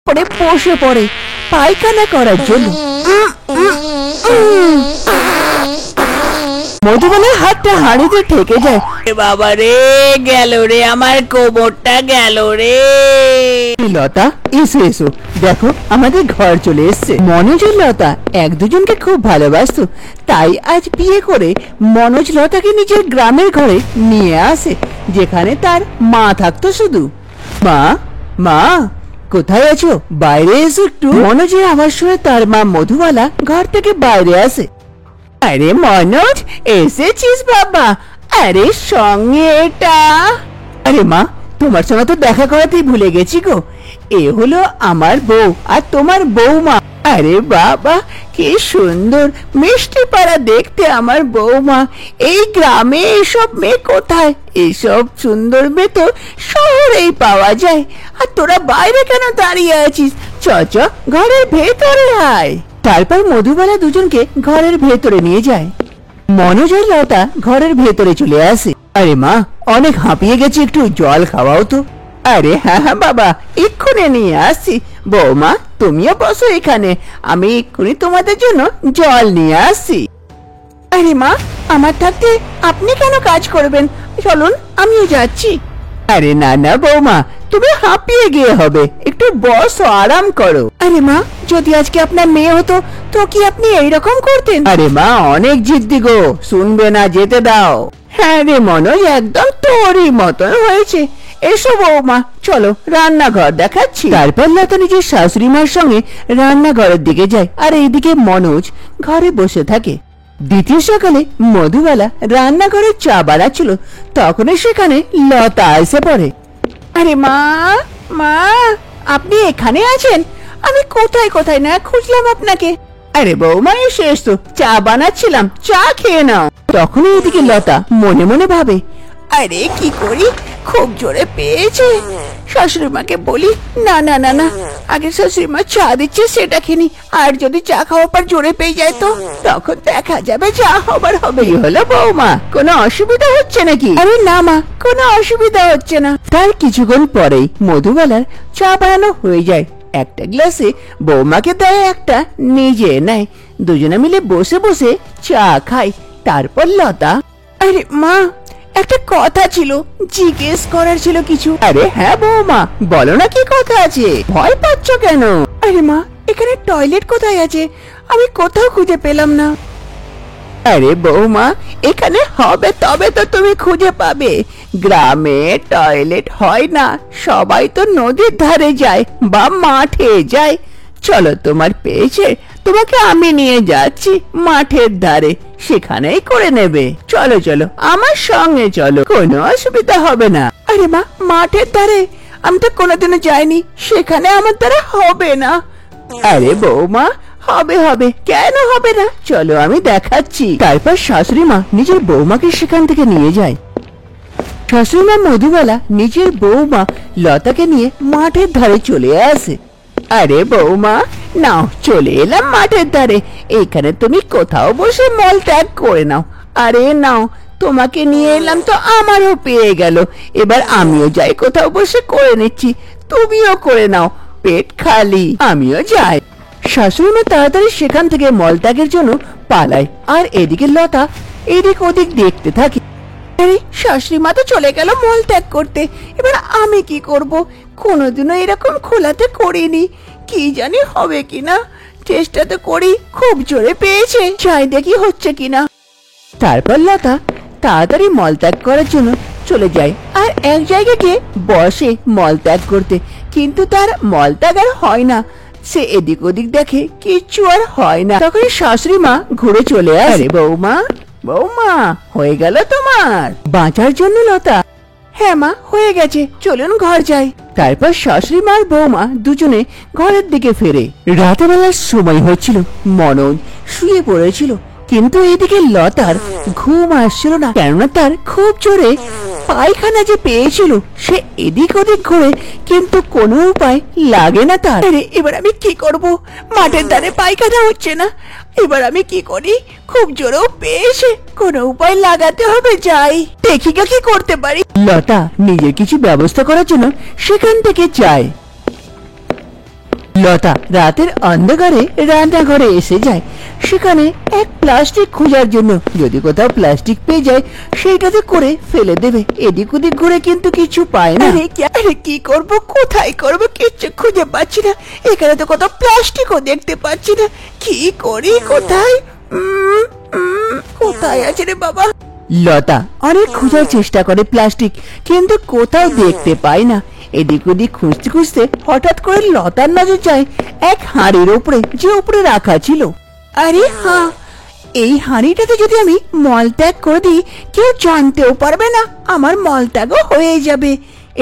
পরে বসে পড়ে পায়খানা করার জন্য। মধুবালার হাতটা হাঁড়িতে ঠেকে যায়। বাবা রে, গেল রে, আমার কোমরটা গেল রে। লতা, এসো এসো, দেখো আমাদের ঘর চলে এসছে। মনোজ ও লতা এক দুজনকে খুব ভালোবাসতো, তাই আজ বিয়ে করে মনোজ লতাকে নিজের গ্রামের ঘরে নিয়ে আসে, যেখানে তার মা থাকতো শুধু। মা, মা কোথায় আছো? বাইরে এসো একটু। মনোজের আওয়াজ শুনে তার মা মধুবালা ঘর থেকে বাইরে আসে। আরে মনোজ, এসেছিস বাবা? আরে সঙ্গে এটা। আরে মা, তোমার সঙ্গে তো দেখা করাতেই ভুলে গেছি গো। এ হলো আমার বউ আর তোমার বৌমা। আরে বাবা, কি সুন্দর মিষ্টি পাড়া দেখতে আমার বৌমা। এই গ্রামে এসব মেয়ে কোথায়? এসব সুন্দর মেয়ে তো শহরেই পাওয়া যায়। আর তোরা বাইরে কেন দাঁড়িয়ে আছিস? চ চ, ঘরের ভেতরে আয়। তারপর মধুবালা দুজনকে ঘরের ভেতরে নিয়ে যায়। মনোজ আর লতা ঘরের ভেতরে চলে আসে। আরে মা, অনেক হাঁপিয়ে গেছি, একটু জল খাওয়াও তো। আরে হ্যাঁ হ্যাঁ বাবা, এক্ষুনি নিয়ে আসছি। বৌমা, তুমিও বসো এখানে, আমি এক্ষুনি তোমাদের জন্য জল নিয়ে আসছি। আরে মা, আমার থাকতে আপনি কেন কাজ করবেন? চলুন, আমিও যাচ্ছি। আরে না না বৌমা, তুমি হাঁপিয়ে গিয়ে হবে, একটু বসো, আরাম করো। আরে মা, যদি আজকে আপনার মেয়ে হতো তো কি আপনি এইরকম করতেন? আরে মা, অনেক জিদ্দি গো, শুনবে না, যেতে দাও। হ্যাঁ রে মনোজ, একদম তোরই মতন হয়েছে। এসো বৌমা, চলো রান্নাঘর দেখাচ্ছি। তারপর লতা নিজের শাশুড়ি মার সঙ্গে রান্নাঘরের দিকে যায়, আর এইদিকে মনোজ ঘরে বসে থাকে। দ্বিতীয় সকালে মধুবালা রান্নাঘরে চা বানাচ্ছিল, তখনই সেখানে লতা এসে পড়ে। আরে মা, মা আপনি এখানে আছেন? আমি কোথায় কোথায় না খুঁজলাম আপনাকে। আরে বৌমা, এসে এসো, চা বানাচ্ছিলাম, চা খেয়ে নাও। তখনই এদিকে লতা মনে মনে ভাবে, আরে কি করি, খুব জোরে পেয়েছে। শাশুড়ি মাকে বলি, না না না না, আগে শাশুড়ি মা চা দিচ্ছে সেটা খেনি, আর যদি চা খাওয়ার পর জোরে পেয়ে যায় তো তখন দেখা যাবে যা হবার হবে। হলো বৌমা, কোনো অসুবিধা হচ্ছে নাকি? আরে না মা, কোনো অসুবিধা হচ্ছে না। তার কিছুক্ষণ পরেই মধুবালার চা বানানো হয়ে যায়। একটা গ্লাসে বৌমাকে দেয়, একটা নিজে নেয়। দুজনে মিলে বসে বসে চা খায়। তারপর লতা, আরে মা, একটা কথা ছিল, জিজ্ঞেস করার ছিল কিছু। আরে হ্যাঁ বৌমা, বলো না, কি কথা আছে? ভয় পাচ্ছ কেন? আরে মা, এখানে টয়লেট কোথায় আছে? আমি কোথাও খুঁজে পেলাম না। আরে বৌমা, এখানে হবে তবে তো তুমি খুঁজে পাবে। গ্রামে টয়লেট হয় না, সবাই তো নদীর ধারে যায় বা মাঠে যায়। চলো, তোমার পেয়েছে, তোমাকে আমি নিয়ে যাচ্ছি মাঠের ধারে, সেখানেই করে নেবে। চলো চলো, আমার সঙ্গে চলো, কোনো অসুবিধা হবে না। আরে মা, মাঠের ধারে আমি তো কোনোদিনও যাইনি, সেখানে আমার দ্বারা হবে না। আরে বৌমা, হবে হবে, কেন হবে না? চলো, আমি দেখাচ্ছি। তারপর শাশুড়ি মা নিজের বৌমাকে সেখান থেকে নিয়ে যায়। শাশুড়ি মা মধুবালা নিজের বৌমা লতাকে নিয়ে মাঠের ধারে চলে আসে। আরে বৌমা, নাও, চলে এলাম মাঠের ধারে, এখানে তুমি কোথাও বসে মল ত্যাগ করে নাও। আরে নাও, তোমাকে নিয়ে এলাম তো আমারও পেয়ে গেল, এবার আমিও যাই কোথাও বসে করে নিচ্ছি, তুমিও করে নাও, পেট খালি, আমিও যাই। শাশুড়ি মা তাড়াতাড়ি সেখান থেকে মল ত্যাগের জন্য পালায়, আর এদিকে লতা এদিক ওদিক দেখতে থাকে। আরে শাশুড়ি মা তো চলে গেল মল ত্যাগ করতে, এবার আমি কি করব? কোনোদিনও এরকম খোলাতে করিনি, কি জানি হবে কিনা। চেষ্টা তো করি, খুব জোরে পেয়েছে, যাই দেখি হচ্ছে কিনা। তারপর লতা তাড়াতাড়ি মল ত্যাগ করার জন্য চলে যায়, আর এক জায়গায় গিয়ে বসে মল ত্যাগ করতে, কিন্তু তার মল ত্যাগ আর হয় না। সে এদিক ওদিক দেখে, কিচ্ছু আর হয় না। তখন শাশুড়ি মা ঘুরে চলে আসে। আরে বৌমা, বৌমা, হয়ে গেল তোমার বাঁচার জন্য লতা? হ্যাঁ মা, হয়ে গেছে, চলুন ঘর যাই। তারপর শাশুড়ি মা আর বৌমা দুজনে ঘরের দিকে ফেরে। রাতের বেলার সময় হচ্ছিল, মনোজ শুয়ে পড়েছিল, কিন্তু এদিকে লতার ঘুম আসছিল না, কেননা তার খুব জোরে পায়খানা যে পেয়েছিল। সে এদিক ওদিক ঘুরে, কিন্তু কোনো উপায় লাগে না তার। আরে এবার আমি কি করব? মাঠের ধারে পায়খানা হচ্ছে না, এবার আমি কি করি? খুব জোরেও পেয়েছে, কোনো উপায় লাগাতে হবে, যাই দেখি কি করতে পারি। লতা নিজের কিছু ব্যবস্থা করার জন্য সেখান থেকে যায়। লতা রাতের অন্ধকারে রান্নাঘরে এসে যায়। সেখানে এক প্লাস্টিক খোঁজার জন্য, যদি কোথাও প্লাস্টিক পেয়ে যায় সেইটাতে করে ফেলে দেবে। এদিক ওদিক ঘুরে কিন্তু কিছু পায় না। আরে কি করব, কোথায় করব, কিচ্ছু খুঁজে পাচ্ছি না। এখানে তো কত প্লাস্টিকও দেখতে পাচ্ছি না। কি করি, কোথায় কোথায় আছে রে বাবা? লতা অনেক খোঁজার চেষ্টা করে প্লাস্টিক, কিন্তু কোথাও দেখতে পায় না। এদিক ওদিক খুঁজতে খুঁজতে হঠাৎ করে লতার নজর যায় এক হাঁড়ির উপরে, যে উপরে রাখা ছিল। আরে হ্যাঁ, এই হাঁড়িটাতে যদি আমি মলত্যাগ করে দিই কেউ জানতেও পারবে না, আমার মলত্যাগও হয়ে যাবে।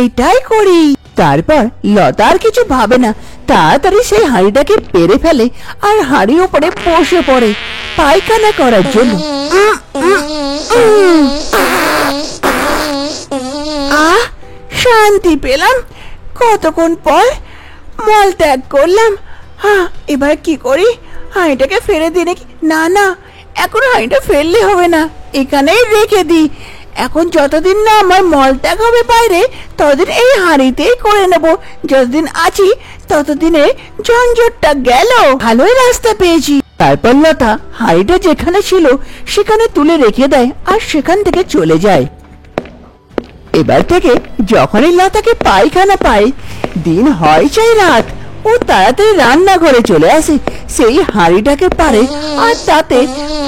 এটাই করি। তারপর লতা আর কিছু ভাবে না, তাড়াতাড়ি সেই হাঁড়িটাকে পেরে ফেলে আর হাঁড়ির উপরে বসে পড়ে পায়খানা করার জন্য। আহ, শান্তি পেলাম। কতক্ষণ পর মল ত্যাগ করলাম। হ্যাঁ, এবার কি করি? হাঁড়িটাকে ফেলে দিই নাকি? না না, এখন হাঁড়িটা ফেললে হবে না, এখানেই রেখে দিই। এখন যতদিন না আমার মল ত্যাগ হবে বাইরে, ততদিন এই হাঁড়িতেই করে নেব। যতদিন আছি ততদিনে ঝঞ্ঝটটা গেল। ভালোই রাস্তা পেয়েছি। তারপর লতা হাঁড়িটা যেখানে ছিল সেখানে তুলে রেখে দেয় আর সেখান থেকে চলে যায়। এবার থেকে যখনই লতাকে পায়খানা পায়, দিন হয় চাই রাত, ও তাড়াতাড়ি রান্নাঘরে চলে আসে, সেই হাঁড়িটাকে পারে আর তাতে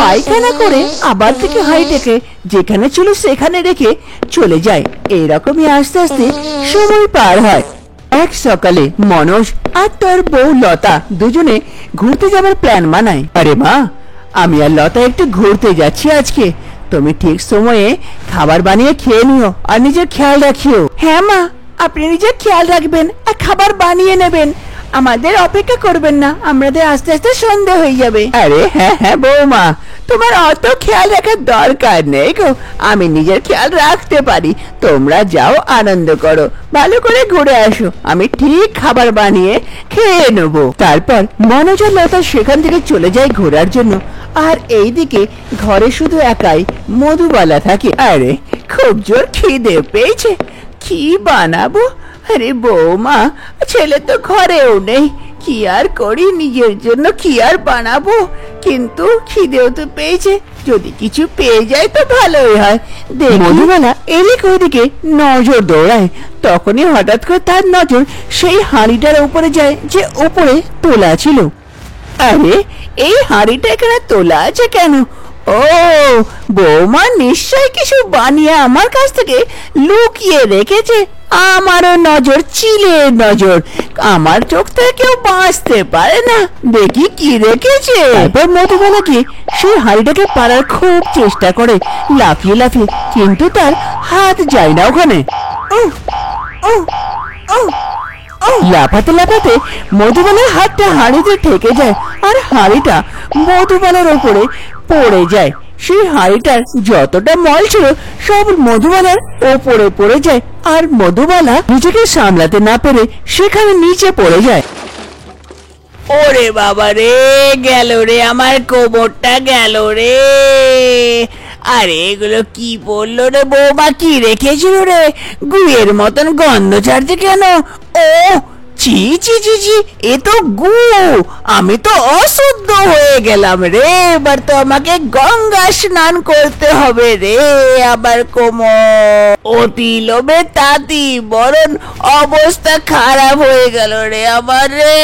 পায়খানা করে আবার থেকে হাঁড়িটাকে যেখানে ছিল সেখানে রেখে চলে যায়। এইরকমই আস্তে আস্তে সময় পার হয়। এক সকালে মনোজ আর তার বউ লতা দুজনে ঘুরতে যাবার প্ল্যান বানায়। আরে মা, আমি আর লতা একটু ঘুরতে যাচ্ছি আজকে, তুমি ঠিক সময়ে খাবার বানিয়ে খেয়ে নিও আর নিজের খেয়াল রাখিও। হ্যাঁ মা, আপনি নিজের খেয়াল রাখবেন আর খাবার বানিয়ে নেবেন, আমাদের অপেক্ষা করবেন না, আমাদের আস্তে আস্তে সন্ধ্যা হয়ে যাবে। আরে হ্যাঁ হ্যাঁ বৌমা, তোমার অত খেয়াল রাখার দরকার নেই গো, আমি নিজের খেয়াল রাখতে পারি। তোমরা যাও, আনন্দ করো, ভালো করে ঘুরে আসো, আমি ঠিক খাবার বানিয়ে খেয়ে নেবো। তারপর মনোজ আর লতা সেখান থেকে চলে যায় ঘোরার জন্য। আর এইদিকে ঘরে শুধু একাই মধুবালা থাকে। আরে খুব জোর খিদে পেয়েছে, কি বানাবো? আরে বৌমা, ছেলে তো ঘরেও নেই, কি আর করি, নিজের জন্য কি আর বানাবো? কিন্তু খিদেও তো পেয়েছে, যদি কিছু পেয়ে যায় তো ভালোই হয়। মধুবালা এদিক ওদিকে নজর দৌড়ায়, তখনই হঠাৎ করে তার নজর সেই হাঁড়িটার উপরে যায় যে উপরে তোলা ছিল। আরে এই হাঁড়িটা এখানে তোলা আছে কেন? ও, বৌমা নিশ্চয় কিছু বানিয়ে আমার কাছ থেকে লুকিয়ে রেখেছে। আমারও নজর চিলের নজর, আমার চোখ থেকে কেউ বাঁচতে পারে না। দেখি কি রেখেছে। তারপর মধুবালাকে সেই হাঁড়িটাকে পারার খুব চেষ্টা করে, লাফিয়ে লাফিয়ে, কিন্তু তার হাত যায় না ওখানে। লাফাতে লাফাতে মধুবালার হাতটা হাঁড়িতে ঠেকে যায় আর হাঁড়িটা মধুবালার উপরে পড়ে যায়। সেই হাঁড়িটার যতটা মল ছিল সব মধুবালার ওপরে পড়ে যায় আর মধুবালা নিজেকে সামলাতে না পেরে সেখানে নিচে পড়ে যায়। ওরে বাবা রে, গেল রে আমার কোমরটা, গেল রে। আরে এগুলো কি বললো রে বৌমা, কি রেখেছিল রে? গুয়ের মতন গন্ধ ছাড়ছে কেন? ও ছি ছি ছি ছি, এ তো গু। আমি তো অশুদ্ধ হয়ে গেলাম রে, এবার তো আমাকে গঙ্গা স্নান করতে হবে রে। আবার কোমর অতি লোভে তাতি, বরং অবস্থা খারাপ হয়ে গেল রে আমার রে।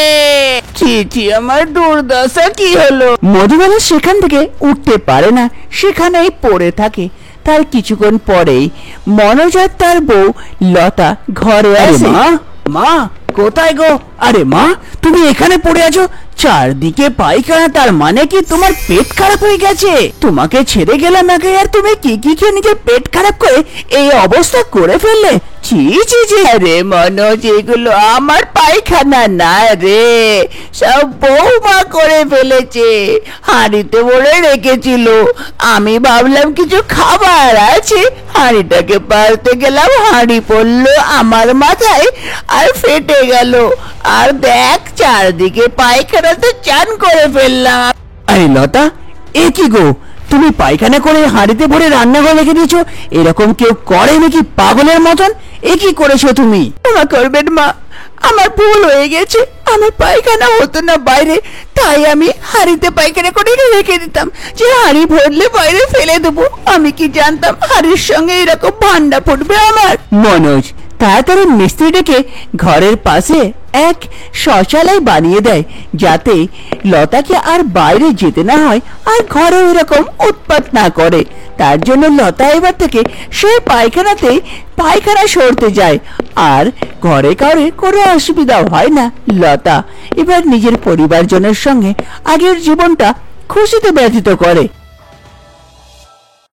ছি ছি, আমার দুর্দশা কি হলো? মধুবালা সেখান থেকে উঠতে পারে না, সেখানেই পড়ে থাকে। তার কিছুক্ষণ পরেই মনোজ আর তার বউ লতা ঘরে আসে। মা কোথায় গো? আরে মা, তুমি এখানে পড়ে আছো, চারদিকে পায়খানা, তার মানে কি তোমার পেট খারাপ হয়ে গেছে? তোমাকে ছেড়ে গেলাম আগে আর তুমি কি কি খেয়ে নিজের পেট খারাপ করে এই অবস্থা করে ফেললে। ছি ছি ছি। আরে মনোজ, এগুলো আমার পায়খানা না রে, সব বৌমা করে ফেলেছে, হাঁড়িতে ভরে রেখেছিল। আমি ভাবলাম কিছু খাবার আছে, হাঁড়িটাকে পারতে গেলাম, হাঁড়ি পড়লো আমার মাথায় আর ফেটে গেল। আর দেখ, চারদিকে পায়খানাতে চান করে ফেললাম। আরে লতা, এ কি গো, তুমি পায়খানা করে হাঁড়িতে ভরে রান্নাঘরে রেখে দিয়েছো? এরকম কেউ করে নাকি পাগলের মতন? এ কি করেছো তুমি? ক্ষমা করবেন মা, আমার ভুল হয়ে গেছে। আমার পায়খানা হতো না বাইরে, তাই আমি হাঁড়িতে পায়খানা করে রেখে দিতাম যে হাঁড়ি ভরলে বাইরে ফেলে দেবো। আমি কি জানতাম হাঁড়ির সঙ্গে এরকম ভান্ডা ফুটবে আমার। মনোজ তাড়াতাড়ি মিস্ত্রি ডেকে ঘরের পাশে এক শৌচালয় বানিয়ে দেয়, যাতে লতাকে আর বাইরে যেতে না হয় আর ঘরে এরকম উৎপাত না করে। তার জন্য লতা এবার থেকে সে পায়খানাতে পায়খানা সরতে যায়, আর ঘরে কাউরে কোনো অসুবিধা হয় না। লতা এবার নিজের পরিবারজনের সঙ্গে আগের জীবনটা খুশিতে ব্যতীত করে।